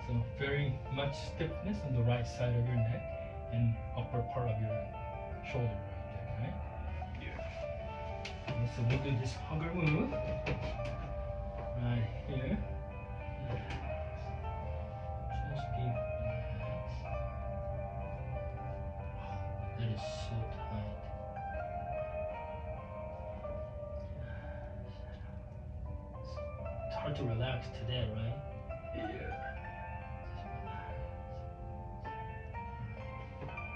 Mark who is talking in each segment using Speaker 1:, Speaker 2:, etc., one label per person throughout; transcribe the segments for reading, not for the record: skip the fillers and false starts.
Speaker 1: So very much stiffness on the right side of your neck and upper part of your shoulder right there, right?
Speaker 2: Yeah.
Speaker 1: Okay, so we'll do this hugger move right here. Just be relaxed. That is so tight. It's hard to relax today, right?
Speaker 2: Yeah.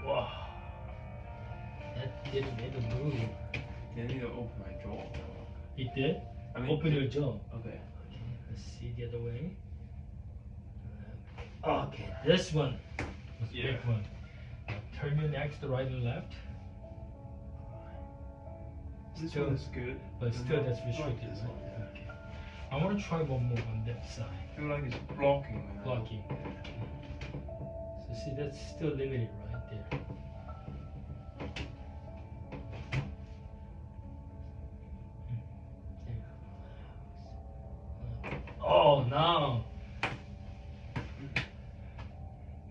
Speaker 1: Wow. That did make a move.
Speaker 2: I need to open my jaw.
Speaker 1: It did?
Speaker 2: I mean,
Speaker 1: Open your jaw.
Speaker 2: Okay.
Speaker 1: Okay, let's see the other way. Okay, this one was a big one. Now turn your neck to the right and left.
Speaker 2: This
Speaker 1: Still,
Speaker 2: one is good.
Speaker 1: but still
Speaker 2: not-
Speaker 1: that's
Speaker 2: not
Speaker 1: restricted,
Speaker 2: this
Speaker 1: right?
Speaker 2: one, yeah.
Speaker 1: Okay. I want to try one more on that side.
Speaker 2: I feel like it's blocking. when I-
Speaker 1: Blocking. So see, that's still limited right there. Oh, now.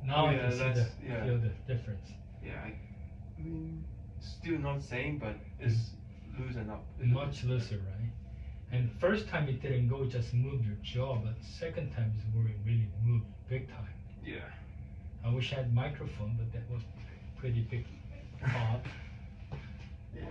Speaker 1: Now I
Speaker 2: Yeah,
Speaker 1: can see
Speaker 2: that's- yeah.
Speaker 1: feel the difference.
Speaker 2: Yeah, I mean, still not same, but it's loosen up.
Speaker 1: Much looser, right? And first time it didn't go, just moved your jaw, but second time it's where it really moved big time.
Speaker 2: Yeah.
Speaker 1: I wish I had microphone, but that was pretty big pop.
Speaker 2: Yeah.